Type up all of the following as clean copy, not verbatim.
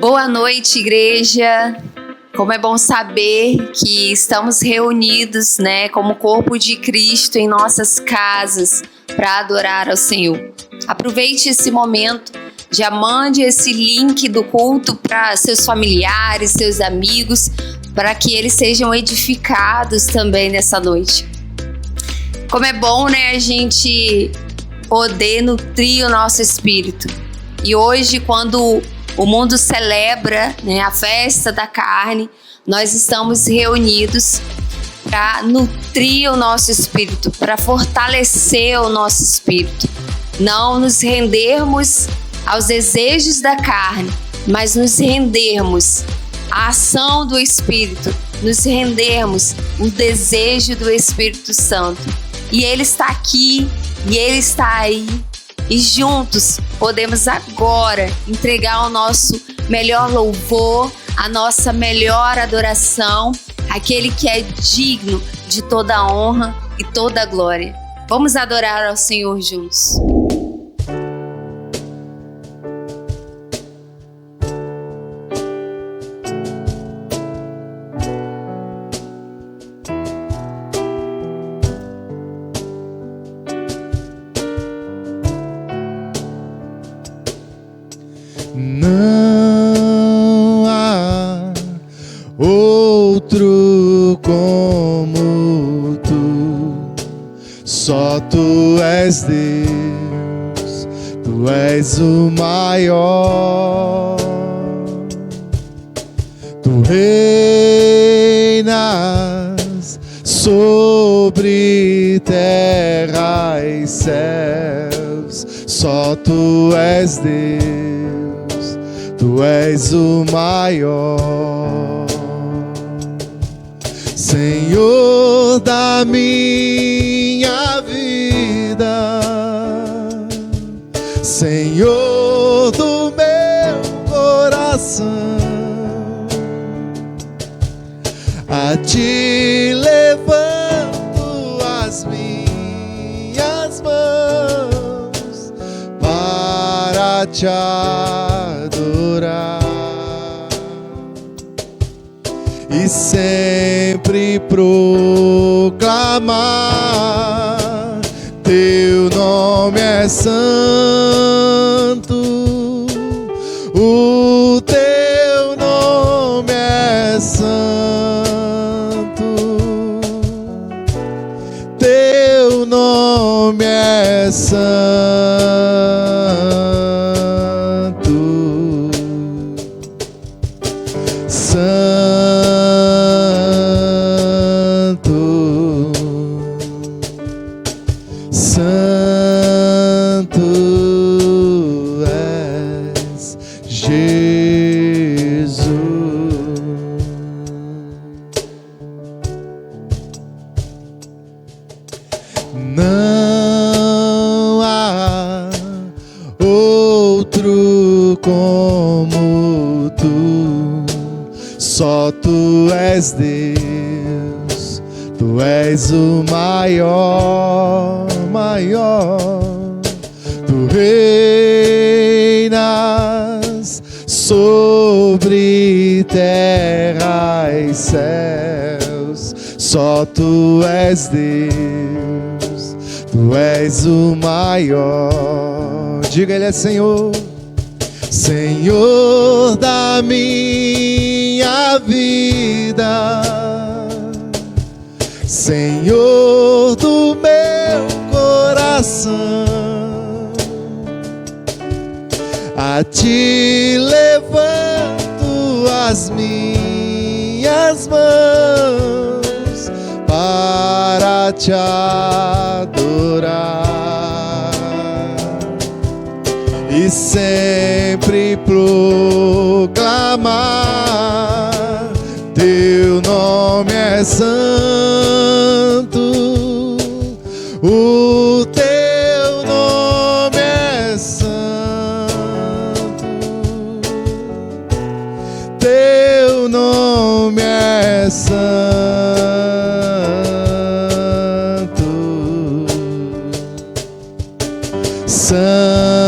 Boa noite, igreja. Como é bom saber que estamos reunidos, como corpo de Cristo em nossas casas para adorar ao Senhor. Aproveite esse momento, já mande esse link do culto para seus familiares, seus amigos, para que eles sejam edificados também nessa noite. Como é bom, a gente poder nutrir o nosso espírito. E hoje, quando o mundo celebra, a festa da carne, nós estamos reunidos para nutrir o nosso espírito, para fortalecer o nosso espírito. Não nos rendermos aos desejos da carne, mas nos rendermos à ação do Espírito, nos rendermos ao desejo do Espírito Santo. E Ele está aqui, e Ele está aí. E juntos podemos agora entregar o nosso melhor louvor, a nossa melhor adoração, aquele que é digno de toda honra e toda a glória. Vamos adorar ao Senhor juntos. Não há outro como tu, só tu és Deus, tu és o maior. Tu reinas sobre terra e céus, só tu és Deus, tu és o maior. Senhor da minha vida, Senhor do meu coração, a ti levanto as minhas mãos para te adorar e sempre proclamar: teu nome é santo, o teu nome é santo, teu nome é santo, santo, santo és Jesus. Não há outro como tu, só tu és Deus, tu és o maior, maior. Tu reinas sobre terra e céus, só tu és Deus, tu és o maior. Diga, Ele é Senhor, Senhor da minha vida, Senhor do meu coração, a ti levanto as minhas mãos para te adorar e sempre proclamar: teu nome é santo, o teu nome é santo, teu nome é santo, santo,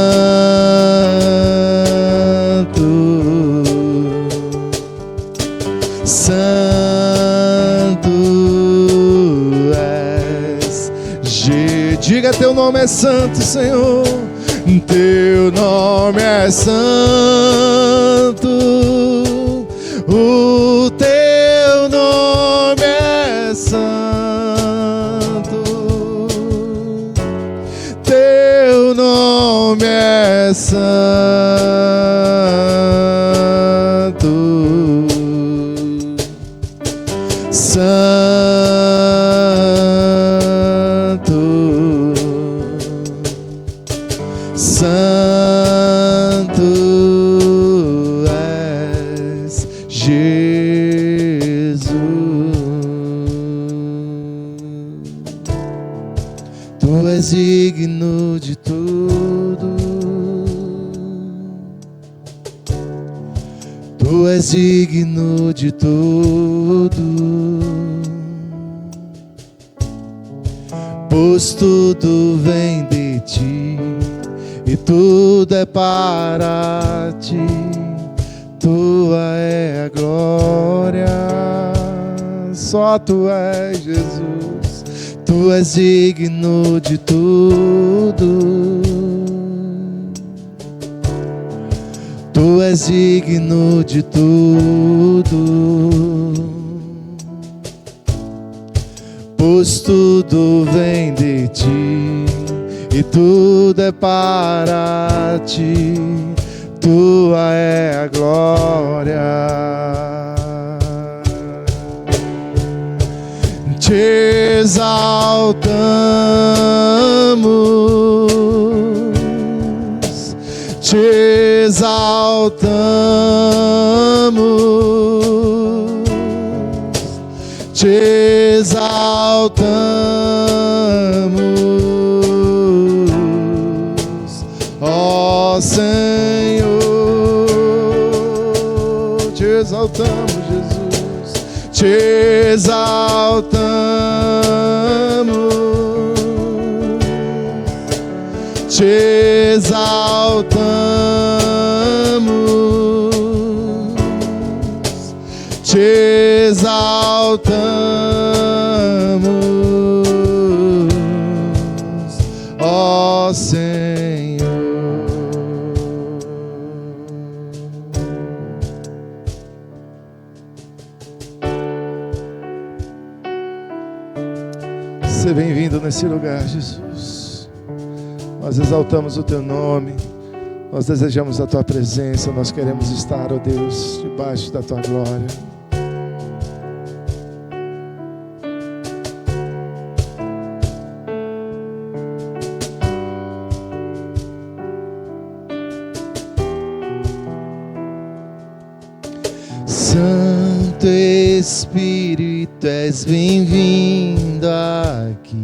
santo és. Diga, teu nome é santo, Senhor, teu nome é santo, o teu nome é santo, teu nome é santo, santo, santo és Jesus. Tu és digno de tudo, tu és digno de tudo, pois tudo vem de ti e tudo é para ti. Tua é a glória, só tu és Jesus. Tu és digno de tudo. Tu és digno de tudo, pois tudo vem de ti e tudo é para ti. Tua é a glória. Te exaltamos, te exaltamos, te exaltamos, ó Senhor. Te exaltamos, Jesus, te exaltamos, te exaltamos, te exaltamos, ó Senhor. Seja bem-vindo nesse lugar, Jesus. Nós exaltamos o Teu nome, nós desejamos a Tua presença, nós queremos estar, ó Deus, debaixo da Tua glória. Santo Espírito, és bem-vindo aqui.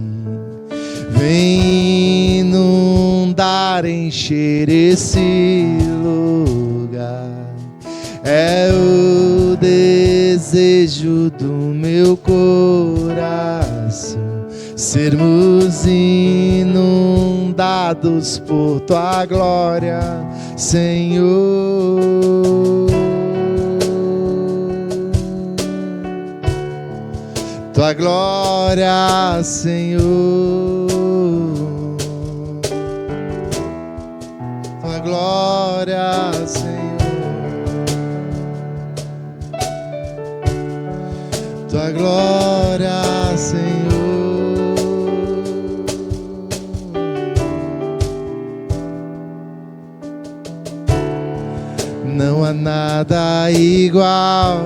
Vem inundar, encher esse lugar. É o desejo do meu coração, sermos inundados por Tua glória, Senhor. Tua glória, Senhor. Tua glória, Senhor. Tua glória, Senhor. Não há nada igual,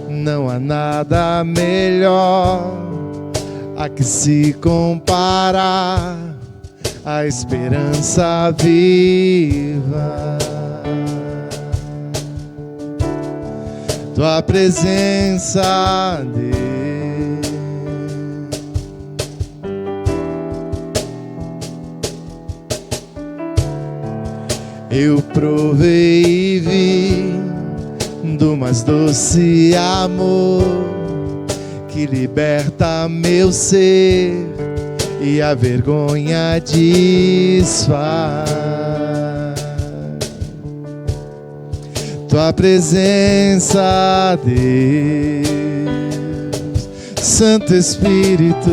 não há nada melhor a que se comparar a esperança viva. Tua presença, Deus. Eu provei e vi do mais doce amor que liberta meu ser e a vergonha desfaz. Tua presença, Deus, Santo Espírito,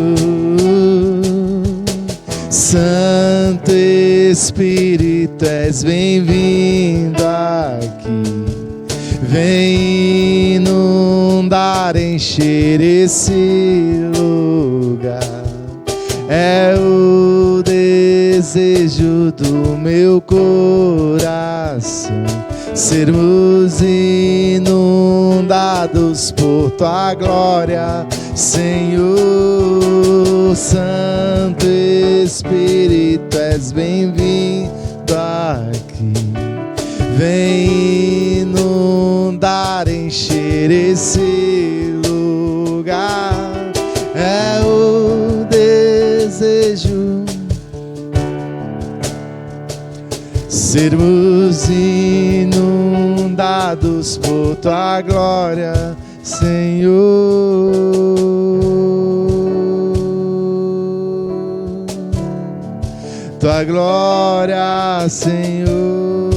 Santo Espírito, és bem-vindo aqui. Vem inundar, encher esse lugar. É o desejo do meu coração, sermos inundados por Tua glória, Senhor. Santo Espírito, és bem-vindo aqui. Vem inundar, encher esse lugar. É o desejo, sermos inundados por Tua glória, Senhor. tua glória, Senhor,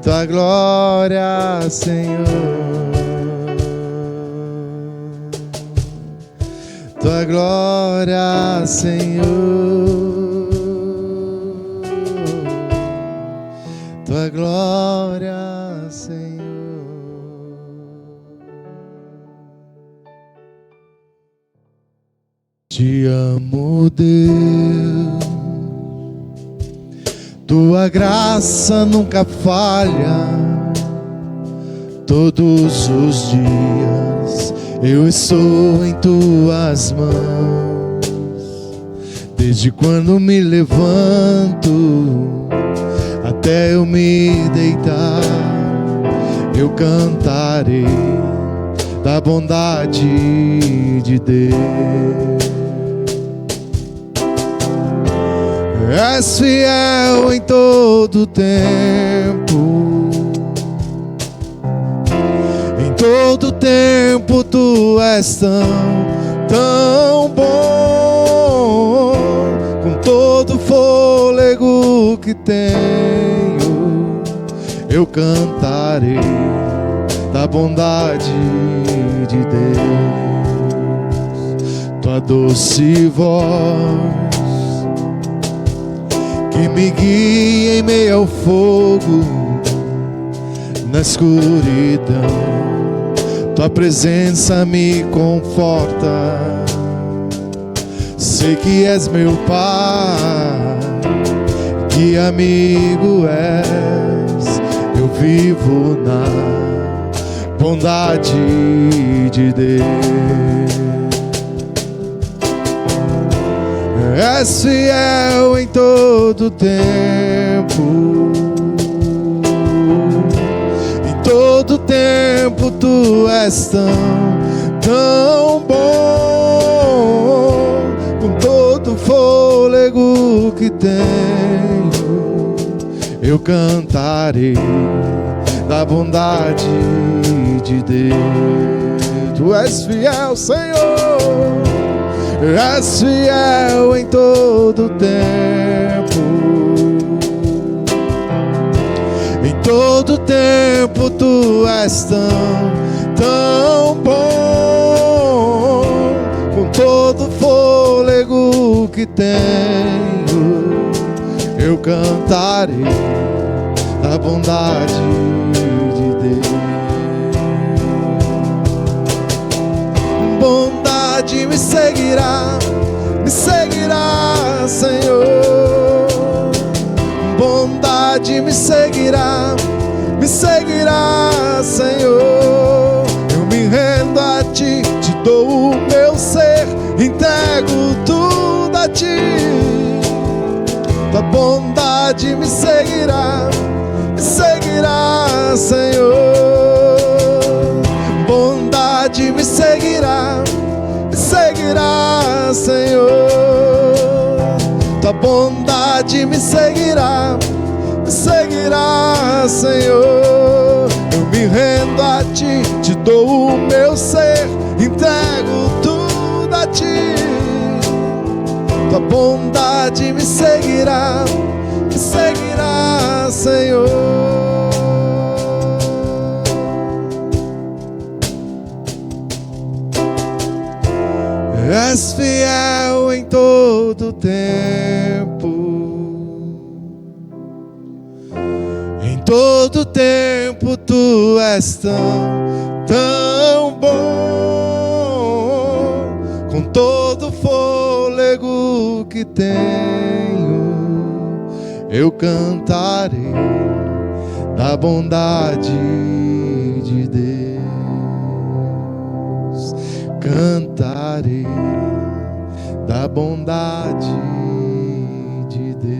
tua glória, Senhor, tua glória, Senhor, tua glória, Senhor. Te amo, Deus, tua graça nunca falha. Todos os dias eu estou em tuas mãos. Desde quando me levanto até eu me deitar, eu cantarei da bondade de Deus. És fiel em todo tempo, em todo tempo tu és tão bom. Com todo fôlego que tenho, eu cantarei da bondade de Deus. Tua doce voz que me guia em meio ao fogo, na escuridão, tua presença me conforta. Sei que és meu Pai, que amigo és. Eu vivo na bondade de Deus. És fiel em todo tempo, em todo tempo tu és tão bom. Com todo fôlego que tenho, eu cantarei da bondade de Deus. Tu és fiel, Senhor, és fiel em todo tempo, em todo tempo tu és tão bom. Com todo fôlego que tenho, eu cantarei da bondade de Deus. Bondade me seguirá, Senhor. Bondade me seguirá, Senhor. Eu me rendo a ti, te dou o meu ser, entrego tudo a ti. Tua bondade me seguirá, Senhor. Bondade me seguirá, Senhor. Tua bondade me seguirá, Senhor. Eu me rendo a ti, te dou o meu ser, entrego tudo a ti. Tua bondade me seguirá, Senhor. És fiel em todo tempo, em todo tempo tu és tão bom. Com todo fôlego que tenho, eu cantarei da bondade de Deus. Cantarei da bondade de Deus.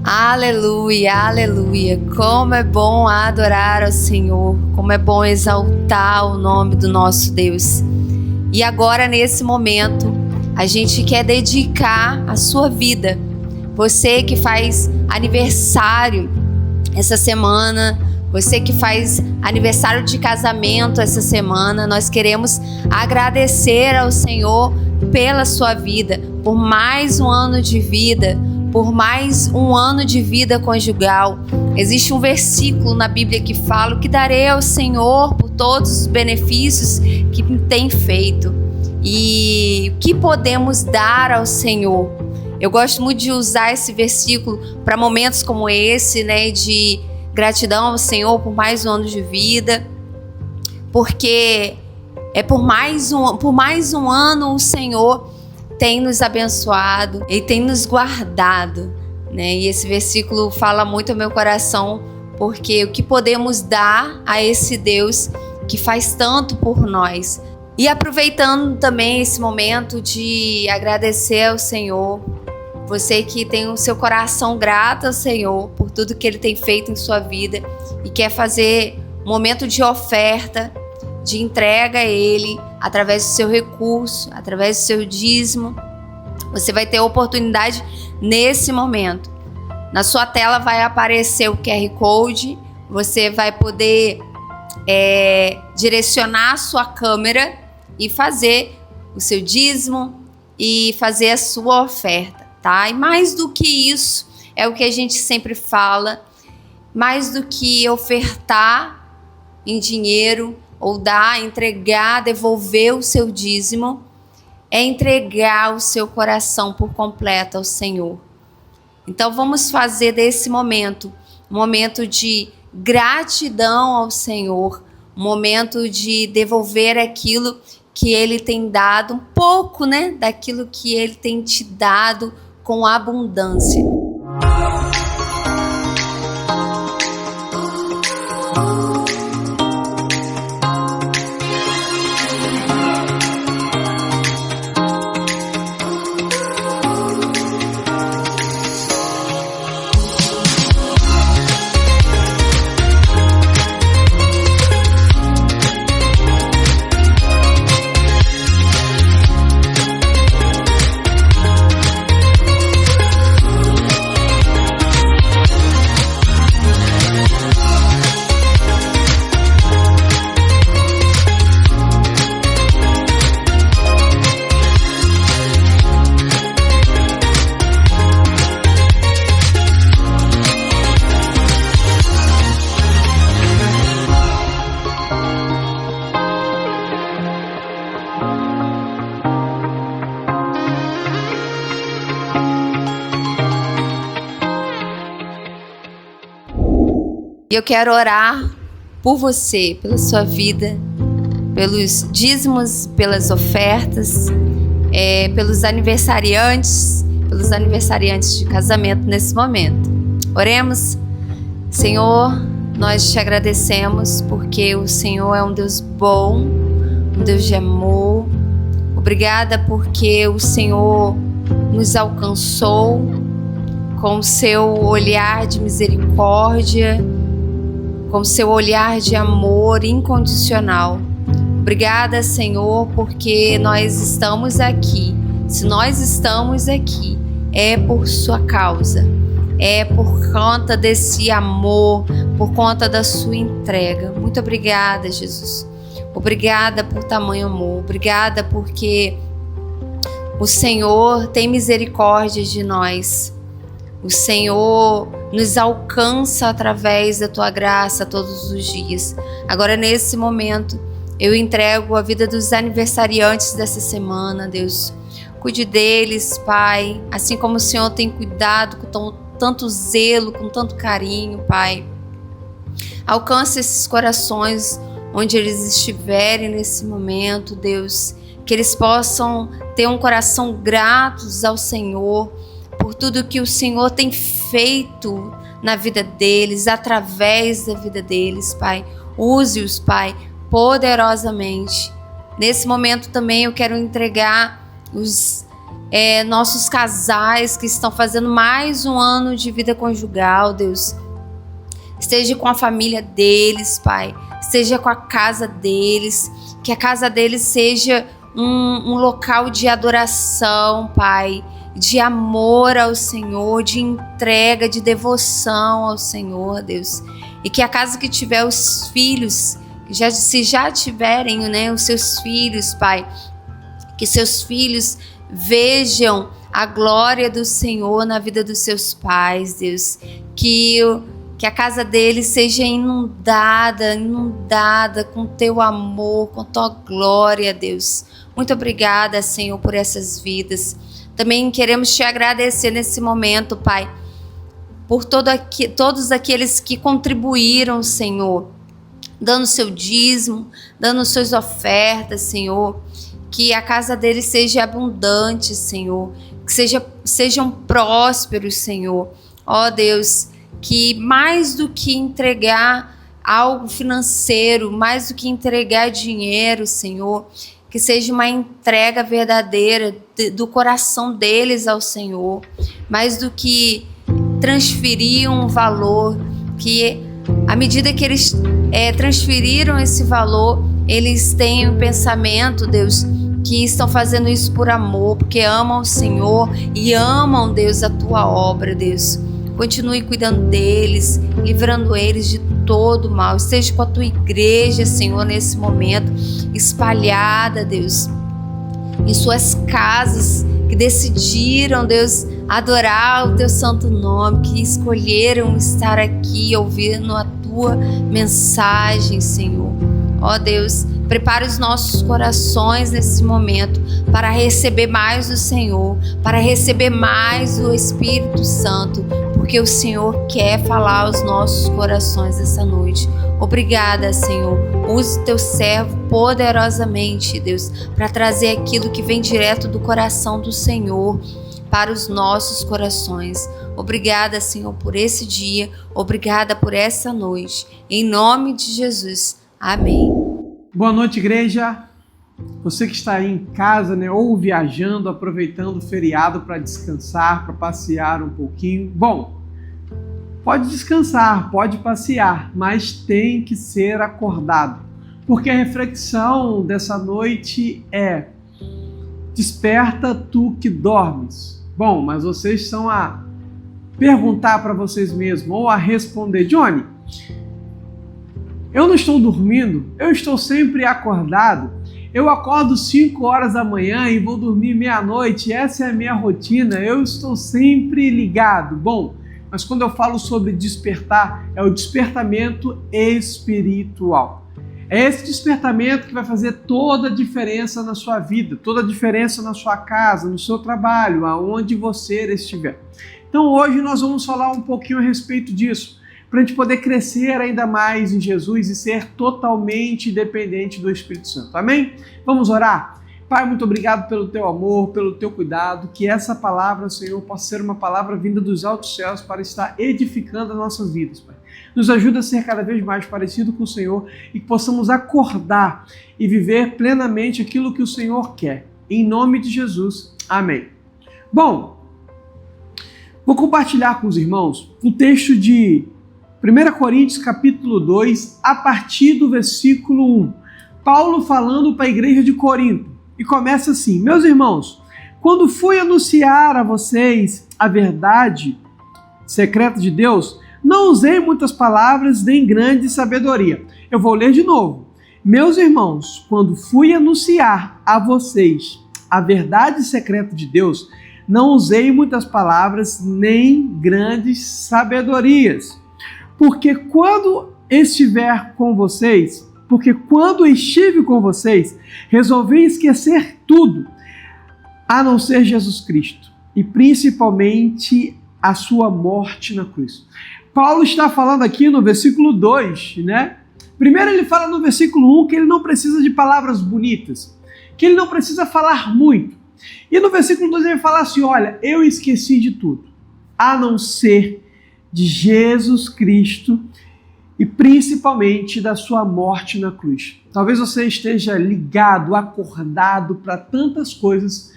Aleluia, aleluia. Como é bom adorar ao Senhor, como é bom exaltar o nome do nosso Deus. E agora, nesse momento, a gente quer dedicar a sua vida. Você que faz aniversário essa semana, Você que faz aniversário de casamento essa semana, nós queremos agradecer ao Senhor pela sua vida, por mais um ano de vida, por mais um ano de vida conjugal. Existe um versículo na Bíblia que fala: o que darei ao Senhor por todos os benefícios que tem feito. E o que podemos dar ao Senhor? Eu gosto muito de usar esse versículo para momentos como esse, né, de gratidão ao Senhor por mais um ano de vida, porque por mais um ano o Senhor tem nos abençoado e tem nos guardado, né? E esse versículo fala muito ao meu coração, porque o que podemos dar a esse Deus que faz tanto por nós. E aproveitando também esse momento de agradecer ao Senhor, você que tem o seu coração grato ao Senhor por tudo que Ele tem feito em sua vida e quer fazer um momento de oferta, de entrega a Ele, através do seu recurso, através do seu dízimo, você vai ter a oportunidade nesse momento. Na sua tela vai aparecer o QR Code, você vai poder direcionar a sua câmera e fazer o seu dízimo e fazer a sua oferta, tá? E mais do que isso, é o que a gente sempre fala, mais do que ofertar em dinheiro ou dar, entregar, devolver o seu dízimo, é entregar o seu coração por completo ao Senhor. Então vamos fazer desse momento um momento de gratidão ao Senhor, um momento de devolver aquilo que Ele tem dado, um pouco, né, daquilo que Ele tem te dado com abundância. E eu quero orar por você, pela sua vida, pelos dízimos, pelas ofertas, pelos aniversariantes de casamento nesse momento. Oremos. Senhor, nós te agradecemos porque o Senhor é um Deus bom, um Deus de amor. Obrigada porque o Senhor nos alcançou com o seu olhar de misericórdia, com seu olhar de amor incondicional. Obrigada, Senhor, porque nós estamos aqui. Se nós estamos aqui, é por sua causa. É por conta desse amor, por conta da sua entrega. Muito obrigada, Jesus. Obrigada por tamanho amor. Obrigada porque o Senhor tem misericórdia de nós. O Senhor nos alcança através da tua graça todos os dias. Agora, nesse momento, eu entrego a vida dos aniversariantes dessa semana, Deus. Cuide deles, Pai, assim como o Senhor tem cuidado com tanto zelo, com tanto carinho, Pai. Alcance esses corações onde eles estiverem nesse momento, Deus. Que eles possam ter um coração gratos ao Senhor por tudo que o Senhor tem feito na vida deles, através da vida deles, Pai. Use-os, Pai, poderosamente. Nesse momento também eu quero entregar os nossos casais que estão fazendo mais um ano de vida conjugal, Deus. Esteja com a família deles, Pai. Esteja com a casa deles. Que a casa deles seja um local de adoração, Pai, de amor ao Senhor, de entrega, de devoção ao Senhor, Deus. E que a casa que tiver os filhos, se já tiverem, né, os seus filhos, Pai, que seus filhos vejam a glória do Senhor na vida dos seus pais, Deus. Que a casa deles seja inundada com teu amor, com tua glória, Deus. Muito obrigada, Senhor, por essas vidas. Também queremos te agradecer nesse momento, Pai, por todos aqueles que contribuíram, Senhor, dando seu dízimo, dando suas ofertas, Senhor. Que a casa deles seja abundante, Senhor. Que sejam prósperos, Senhor. Ó Deus, que mais do que entregar algo financeiro, mais do que entregar dinheiro, Senhor, que seja uma entrega verdadeira do coração deles ao Senhor, mais do que transferir um valor, que à medida que eles transferiram esse valor, eles têm um pensamento, Deus, que estão fazendo isso por amor, porque amam o Senhor e amam, Deus, a tua obra, Deus. Continue cuidando deles, livrando eles de todo mal. Esteja com a tua igreja, Senhor, nesse momento, espalhada, Deus, em suas casas, que decidiram, Deus, adorar o teu santo nome, que escolheram estar aqui ouvindo a tua mensagem, Senhor. Ó Deus, prepara os nossos corações nesse momento para receber mais do Senhor, para receber mais do Espírito Santo, porque o Senhor quer falar aos nossos corações essa noite. Obrigada, Senhor. Use o teu servo poderosamente, Deus, para trazer aquilo que vem direto do coração do Senhor para os nossos corações. Obrigada, Senhor, por esse dia. Obrigada por essa noite. Em nome de Jesus. Amém. Boa noite, igreja. Você que está aí em casa, né, ou viajando, aproveitando o feriado para descansar, para passear um pouquinho. Bom, pode descansar, pode passear, mas tem que ser acordado. Porque a reflexão dessa noite é: desperta tu que dormes. Bom, mas vocês estão a perguntar para vocês mesmos ou a responder: Johnny, eu não estou dormindo, eu estou sempre acordado. Eu acordo 5 horas da manhã e vou dormir meia-noite, essa é a minha rotina, eu estou sempre ligado. Bom, mas quando eu falo sobre despertar, é o despertamento espiritual. É esse despertamento que vai fazer toda a diferença na sua vida, toda a diferença na sua casa, no seu trabalho, aonde você estiver. Então hoje nós vamos falar um pouquinho a respeito disso, para a gente poder crescer ainda mais em Jesus e ser totalmente dependente do Espírito Santo. Amém? Vamos orar? Pai, muito obrigado pelo teu amor, pelo teu cuidado, que essa palavra, Senhor, possa ser uma palavra vinda dos altos céus para estar edificando as nossas vidas, Pai. Nos ajuda a ser cada vez mais parecido com o Senhor e que possamos acordar e viver plenamente aquilo que o Senhor quer. Em nome de Jesus. Amém. Bom, vou compartilhar com os irmãos um texto de 1 Coríntios capítulo 2, a partir do versículo 1. Paulo falando para a igreja de Corinto. E começa assim: meus irmãos, quando fui anunciar a vocês a verdade secreta de Deus, não usei muitas palavras nem grande sabedoria. Eu vou ler de novo. Meus irmãos, quando fui anunciar a vocês a verdade secreta de Deus, não usei muitas palavras nem grandes sabedorias. Porque quando estive com vocês, resolvi esquecer tudo, a não ser Jesus Cristo, e principalmente a sua morte na cruz. Paulo está falando aqui no versículo 2, né? Primeiro ele fala no versículo 1 que ele não precisa de palavras bonitas, que ele não precisa falar muito. E no versículo 2 ele fala assim: olha, eu esqueci de tudo, a não ser de Jesus Cristo e principalmente da sua morte na cruz. Talvez você esteja ligado, acordado para tantas coisas,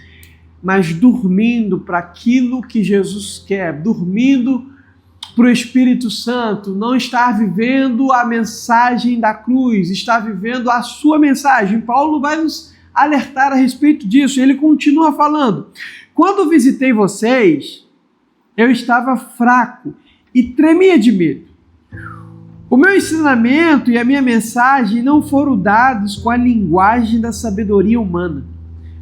mas dormindo para aquilo que Jesus quer, dormindo para o Espírito Santo, não está vivendo a mensagem da cruz, está vivendo a sua mensagem. Paulo vai nos alertar a respeito disso. Ele continua falando: quando visitei vocês, eu estava fraco e tremia de medo. O meu ensinamento e a minha mensagem não foram dados com a linguagem da sabedoria humana,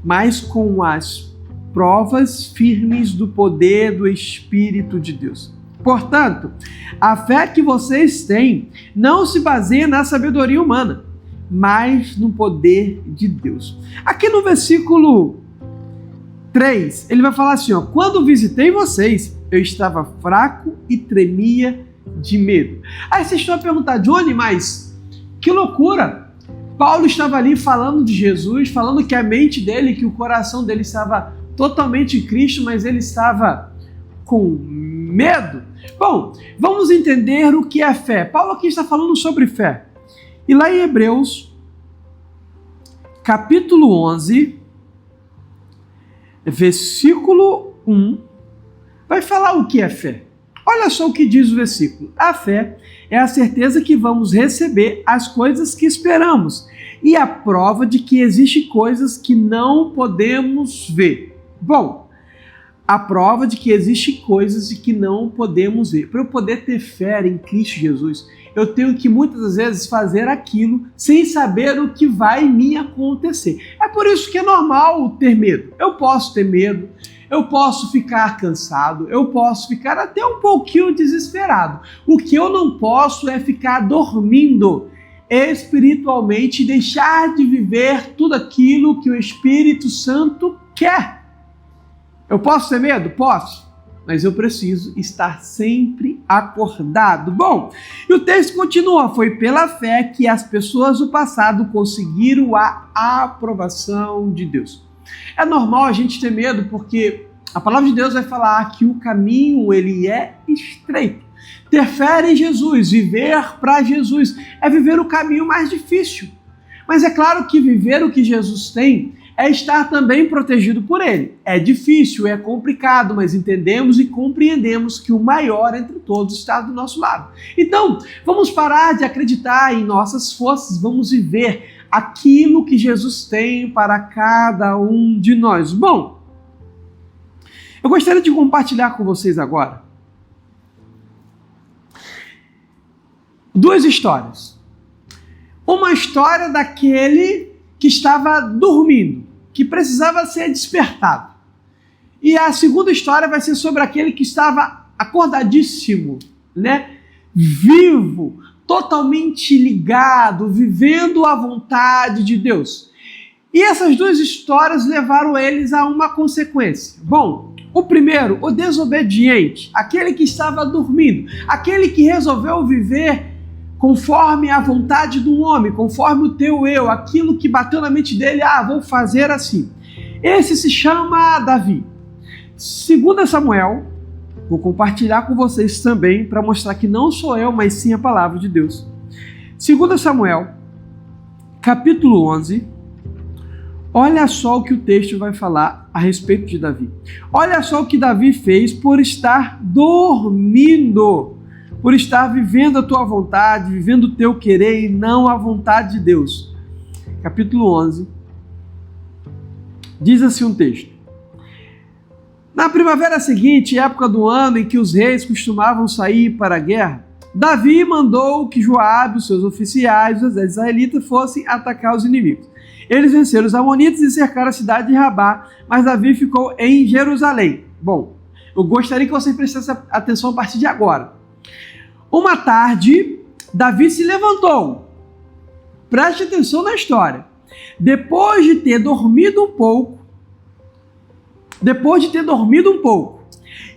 mas com as provas firmes do poder do Espírito de Deus. Portanto, a fé que vocês têm não se baseia na sabedoria humana, mas no poder de Deus. Aqui no versículo 3, ele vai falar assim, ó: quando visitei vocês, eu estava fraco e tremia de medo. Aí vocês estão a perguntar, Johnny, mas que loucura! Paulo estava ali falando de Jesus, falando que a mente dele, que o coração dele estava totalmente em Cristo, mas ele estava com medo. Bom, vamos entender o que é fé. Paulo aqui está falando sobre fé. E lá em Hebreus, capítulo 11, versículo 1, vai falar o que é fé. Olha só o que diz o versículo. A fé é a certeza que vamos receber as coisas que esperamos e a prova de que existem coisas que não podemos ver. Bom, a prova de que existem coisas que não podemos ver. Para eu poder ter fé em Cristo Jesus, eu tenho que muitas das vezes fazer aquilo sem saber o que vai me acontecer. É por isso que é normal ter medo. Eu posso ter medo, eu posso ficar cansado, eu posso ficar até um pouquinho desesperado. O que eu não posso é ficar dormindo espiritualmente e deixar de viver tudo aquilo que o Espírito Santo quer. Eu posso ter medo? Posso. Mas eu preciso estar sempre acordado. Bom, e o texto continua. Foi pela fé que as pessoas do passado conseguiram a aprovação de Deus. É normal a gente ter medo porque a palavra de Deus vai falar que o caminho ele é estreito. Ter fé em Jesus, viver para Jesus, é viver o caminho mais difícil. Mas é claro que viver o que Jesus tem é estar também protegido por Ele. É difícil, é complicado, mas entendemos e compreendemos que o maior entre todos está do nosso lado. Então, vamos parar de acreditar em nossas forças, vamos viver aquilo que Jesus tem para cada um de nós. Bom, eu gostaria de compartilhar com vocês agora duas histórias. Uma história daquele que estava dormindo, que precisava ser despertado. E a segunda história vai ser sobre aquele que estava acordadíssimo, vivo, totalmente ligado, vivendo a vontade de Deus. E essas duas histórias levaram eles a uma consequência. Bom, o primeiro, o desobediente, aquele que estava dormindo, aquele que resolveu viver conforme a vontade do homem, conforme o teu eu, aquilo que bateu na mente dele, vou fazer assim. Esse se chama Davi. 2 Samuel, vou compartilhar com vocês também para mostrar que não sou eu, mas sim a palavra de Deus. 2 Samuel, capítulo 11, olha só o que o texto vai falar a respeito de Davi. Olha só o que Davi fez por estar dormindo, por estar vivendo a tua vontade, vivendo o teu querer e não a vontade de Deus. Capítulo 11, diz assim um texto. Na primavera seguinte, época do ano em que os reis costumavam sair para a guerra, Davi mandou que Joabe, os seus oficiais, os israelitas, fossem atacar os inimigos. Eles venceram os amonitas e cercaram a cidade de Rabá, mas Davi ficou em Jerusalém. Bom, eu gostaria que você prestasse atenção a partir de agora. Uma tarde, Davi se levantou. Preste atenção na história. Depois de ter dormido um pouco,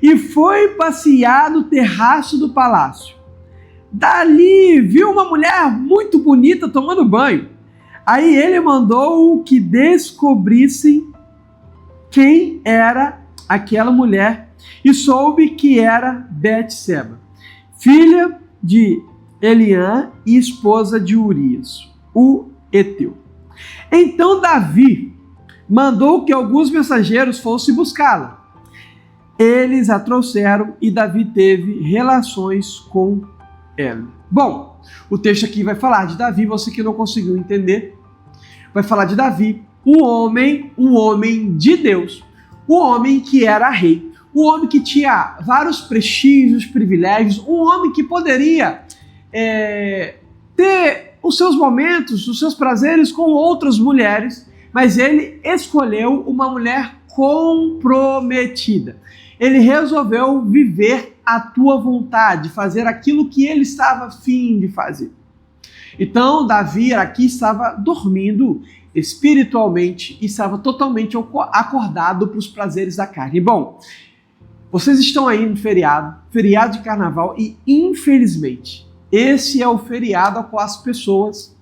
e foi passear no terraço do palácio. Dali viu uma mulher muito bonita tomando banho. Aí ele mandou que descobrissem quem era aquela mulher e soube que era Betseba, filha de Eliã e esposa de Urias, o Eteu. Então Davi mandou que alguns mensageiros fossem buscá-la. Eles a trouxeram e Davi teve relações com ela. Bom, o texto aqui vai falar de Davi, você que não conseguiu entender, vai falar de Davi, um homem de Deus, um homem que era rei, um homem que tinha vários prestígios, privilégios, um homem que poderia ter os seus momentos, os seus prazeres com outras mulheres, mas ele escolheu uma mulher comprometida. Ele resolveu viver a tua vontade, fazer aquilo que ele estava a fim de fazer. Então, Davi aqui estava dormindo espiritualmente e estava totalmente acordado para os prazeres da carne. Bom, vocês estão aí no feriado de carnaval, e infelizmente, esse é o feriado ao qual as pessoas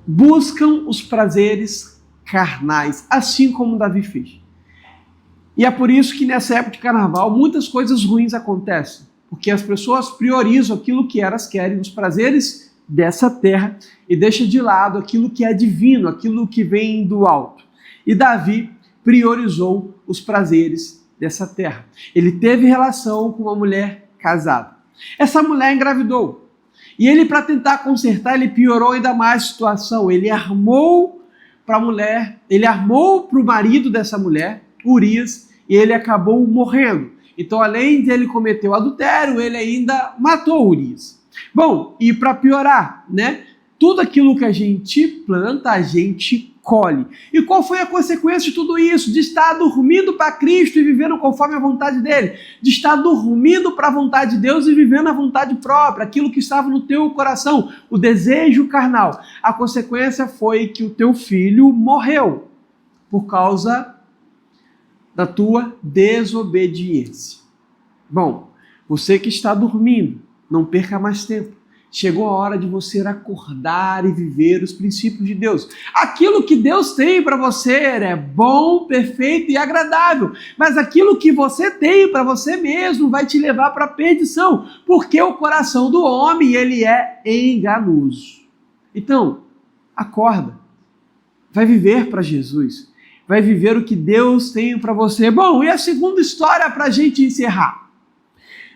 buscam os prazeres carnais, assim como Davi fez. E é por isso que nessa época de carnaval muitas coisas ruins acontecem, porque as pessoas priorizam aquilo que elas querem, os prazeres dessa terra, e deixam de lado aquilo que é divino, aquilo que vem do alto. E Davi priorizou os prazeres dessa terra. Ele teve relação com uma mulher casada. Essa mulher engravidou. E ele, para tentar consertar, ele piorou ainda mais a situação. Ele armou para o marido dessa mulher, Urias, e ele acabou morrendo. Então, além de ele cometer o adultério, ele ainda matou Urias. Bom, e para piorar, tudo aquilo que a gente planta, a gente colhe. E qual foi a consequência de tudo isso? De estar dormindo para Cristo e vivendo conforme a vontade dele. De estar dormindo para a vontade de Deus e vivendo a vontade própria, aquilo que estava no teu coração, o desejo carnal. A consequência foi que o teu filho morreu por causa da tua desobediência. Bom, você que está dormindo, não perca mais tempo. Chegou a hora de você acordar e viver os princípios de Deus. Aquilo que Deus tem para você é bom, perfeito e agradável. Mas aquilo que você tem para você mesmo vai te levar para a perdição. Porque o coração do homem, ele é enganoso. Então, acorda. Vai viver para Jesus. Vai viver o que Deus tem para você. Bom, e a segunda história para a gente encerrar?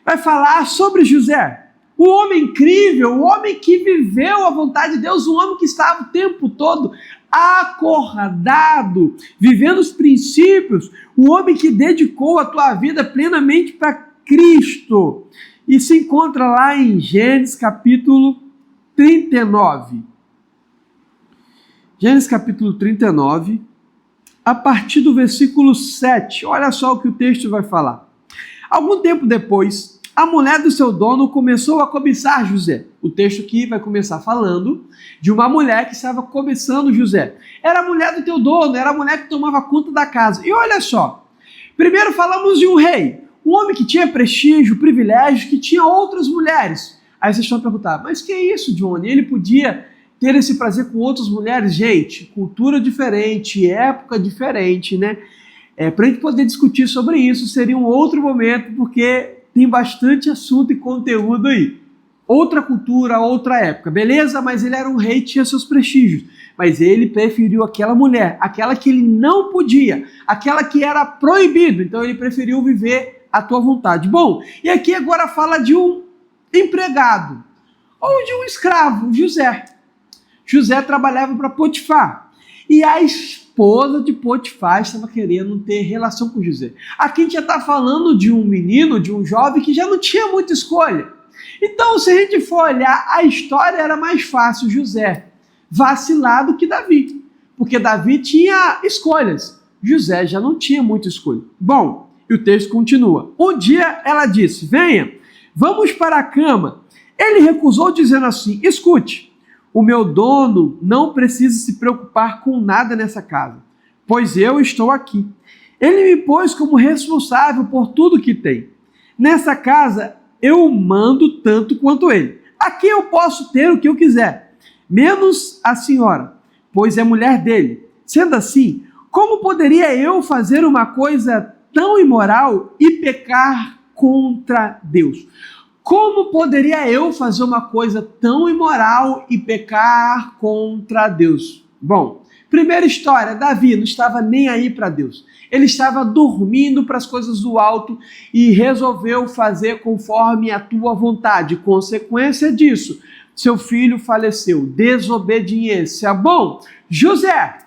Vai falar sobre José. O homem incrível, o homem que viveu a vontade de Deus, o homem que estava o tempo todo acordado, vivendo os princípios, o homem que dedicou a tua vida plenamente para Cristo. E se encontra lá em Gênesis capítulo 39. Gênesis capítulo 39, a partir do versículo 7. Olha só o que o texto vai falar. Algum tempo depois, a mulher do seu dono começou a cobiçar José. O texto aqui vai começar falando de uma mulher que estava cobiçando José. Era a mulher do teu dono, era a mulher que tomava conta da casa. E olha só, primeiro falamos de um rei, um homem que tinha prestígio, privilégio, que tinha outras mulheres. Aí vocês estão a perguntar, mas que é isso, Johnny? Ele podia ter esse prazer com outras mulheres? Gente, cultura diferente, época diferente, né? Para a gente poder discutir sobre isso, seria um outro momento, porque tem bastante assunto e conteúdo aí. Outra cultura, outra época, beleza? Mas ele era um rei, tinha seus prestígios. Mas ele preferiu aquela mulher, aquela que ele não podia, aquela que era proibido. Então ele preferiu viver a tua vontade. Bom, e aqui agora fala de um empregado, ou de um escravo, José. José trabalhava para Potifar. E a esposa de Potifar estava querendo ter relação com José. Aqui a gente já está falando de um menino, de um jovem que já não tinha muita escolha. Então, se a gente for olhar, a história era mais fácil José vacilar do que Davi. Porque Davi tinha escolhas. José já não tinha muita escolha. Bom, e o texto continua. Um dia ela disse, venha, vamos para a cama. Ele recusou dizendo assim, escute, o meu dono não precisa se preocupar com nada nessa casa, pois eu estou aqui. Ele me pôs como responsável por tudo que tem. Nessa casa, eu mando tanto quanto ele. Aqui eu posso ter o que eu quiser, menos a senhora, pois é mulher dele. Sendo assim, como poderia eu fazer uma coisa tão imoral e pecar contra Deus? Como poderia eu fazer uma coisa tão imoral e pecar contra Deus? Bom, primeira história, Davi não estava nem aí para Deus. Ele estava dormindo para as coisas do alto e resolveu fazer conforme a tua vontade. Consequência disso, seu filho faleceu. Desobediência. Bom, José,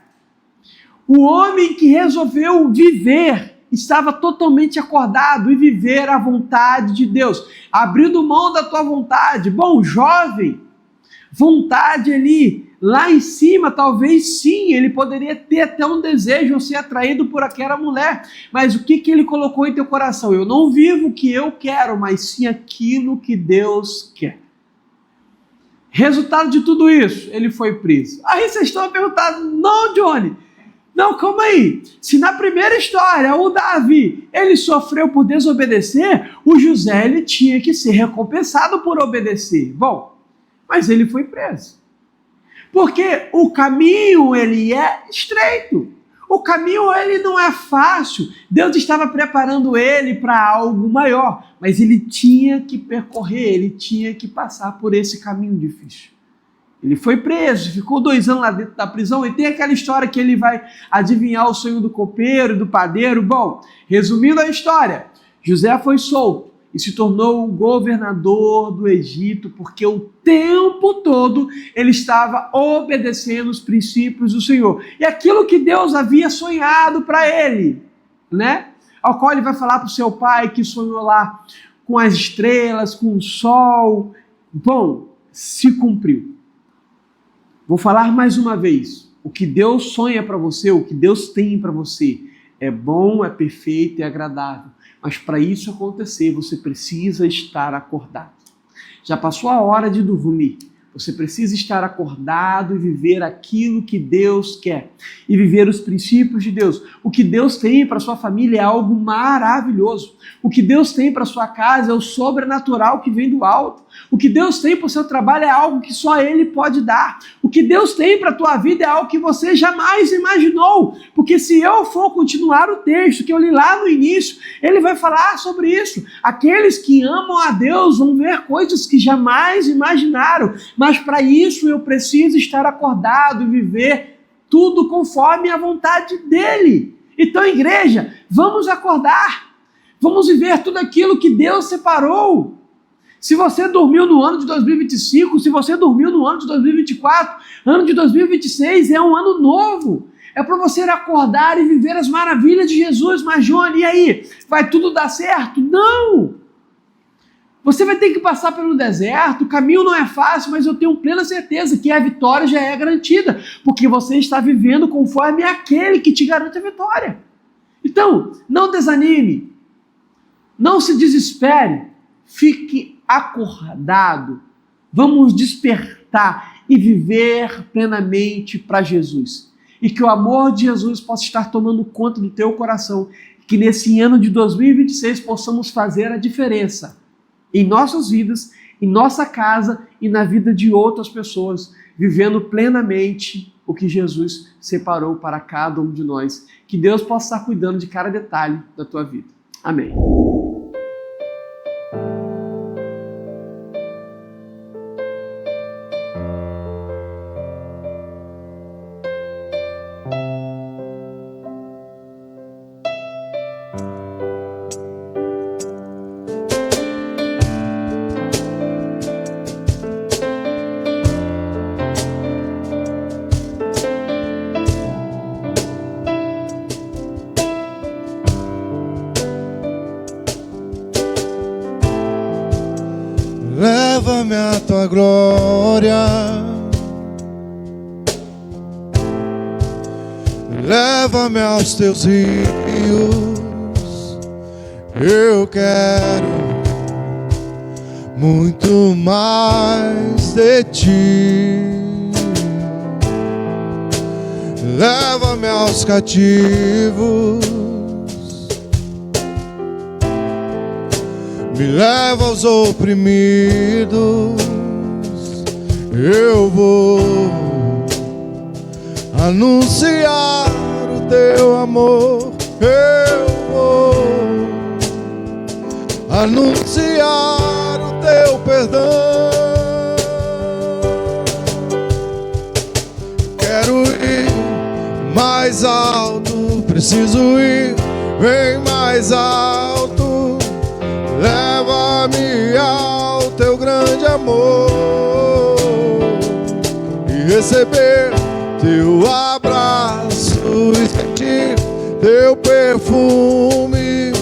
o homem que resolveu viver estava totalmente acordado e viver a vontade de Deus, abrindo mão da tua vontade. Bom, jovem, vontade ali, lá em cima, talvez sim, ele poderia ter até um desejo ou ser atraído por aquela mulher, mas o que ele colocou em teu coração? Eu não vivo o que eu quero, mas sim aquilo que Deus quer. Resultado de tudo isso, ele foi preso. Aí vocês estão a perguntar, não, Johnny, não, calma aí. Se na primeira história o Davi, ele sofreu por desobedecer, o José, ele tinha que ser recompensado por obedecer. Bom, mas ele foi preso. Porque o caminho, ele é estreito. O caminho, ele não é fácil. Deus estava preparando ele para algo maior, mas ele tinha que percorrer, ele tinha que passar por esse caminho difícil. Ele foi preso, ficou 2 anos lá dentro da prisão, e tem aquela história que ele vai adivinhar o sonho do copeiro, do padeiro. Bom, resumindo a história, José foi solto e se tornou o governador do Egito, porque o tempo todo ele estava obedecendo os princípios do Senhor. E aquilo que Deus havia sonhado para ele, né? Ao qual ele vai falar para o seu pai que sonhou lá com as estrelas, com o sol. Bom, se cumpriu. Vou falar mais uma vez. O que Deus sonha para você, o que Deus tem para você, é bom, é perfeito e agradável. Mas para isso acontecer, você precisa estar acordado. Já passou a hora de dormir. Você precisa estar acordado e viver aquilo que Deus quer. E viver os princípios de Deus. O que Deus tem para sua família é algo maravilhoso. O que Deus tem para sua casa é o sobrenatural que vem do alto. O que Deus tem para o seu trabalho é algo que só Ele pode dar. O que Deus tem para a tua vida é algo que você jamais imaginou. Porque se eu for continuar o texto que eu li lá no início, ele vai falar sobre isso. Aqueles que amam a Deus vão ver coisas que jamais imaginaram. Mas para isso eu preciso estar acordado e viver tudo conforme a vontade dEle. Então, igreja, vamos acordar. Vamos viver tudo aquilo que Deus separou. Se você dormiu no ano de 2025, se você dormiu no ano de 2024, ano de 2026 é um ano novo. É para você acordar e viver as maravilhas de Jesus. Mas, Johnny, e aí? Vai tudo dar certo? Não! Você vai ter que passar pelo deserto, o caminho não é fácil, mas eu tenho plena certeza que a vitória já é garantida, porque você está vivendo conforme aquele que te garante a vitória. Então, não desanime, não se desespere, fique acordado, vamos despertar e viver plenamente para Jesus. E que o amor de Jesus possa estar tomando conta do teu coração, que nesse ano de 2026 possamos fazer a diferença em nossas vidas, em nossa casa e na vida de outras pessoas, vivendo plenamente o que Jesus separou para cada um de nós. Que Deus possa estar cuidando de cada detalhe da tua vida. Amém. Leva-me à tua glória, leva-me aos teus rios. Eu quero muito mais de ti. Leva-me aos cativos, me leva aos oprimidos. Eu vou anunciar o teu amor. Eu vou anunciar o teu perdão. Quero ir mais alto, preciso ir bem mais alto. Leva-me ao teu grande amor e receber teu abraço e sentir teu perfume.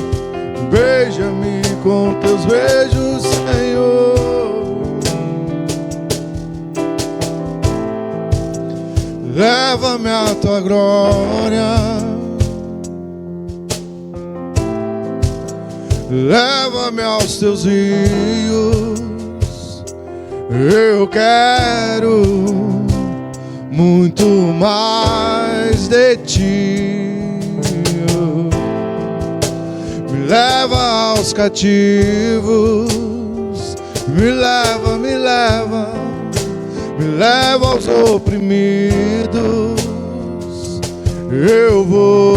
Beija-me com teus beijos, Senhor. Leva-me à tua glória, leva-me aos teus rios. Eu quero muito mais de ti. Me leva aos cativos, me leva, me leva, me leva aos oprimidos. Eu vou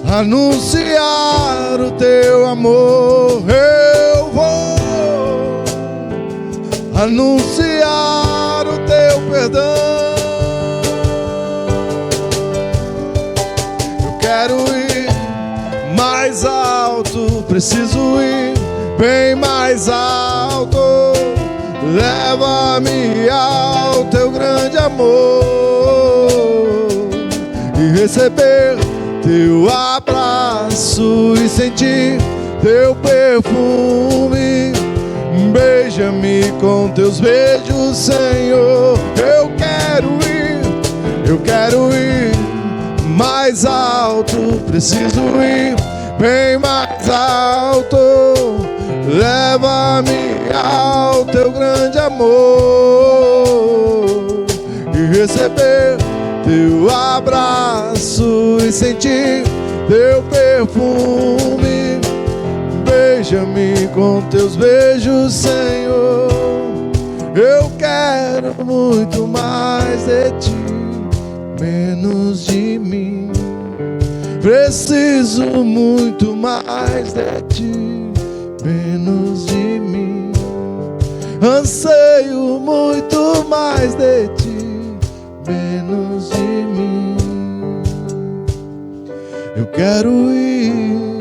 anunciar o teu amor. Eu vou anunciar o teu perdão. Eu quero ir mais alto, preciso ir bem mais alto. Leva-me ao teu grande amor e receber teu abraço e sentir teu perfume. Beija-me com teus beijos, Senhor. Eu quero ir mais alto, preciso ir bem mais alto. Leva-me ao teu grande amor e receber teu abraço e sentir teu perfume. Beija-me com teus beijos, Senhor. Eu quero muito mais de ti, menos de mim. Preciso muito mais de ti, menos de mim. Anseio muito mais de ti, menos de mim. Eu quero ir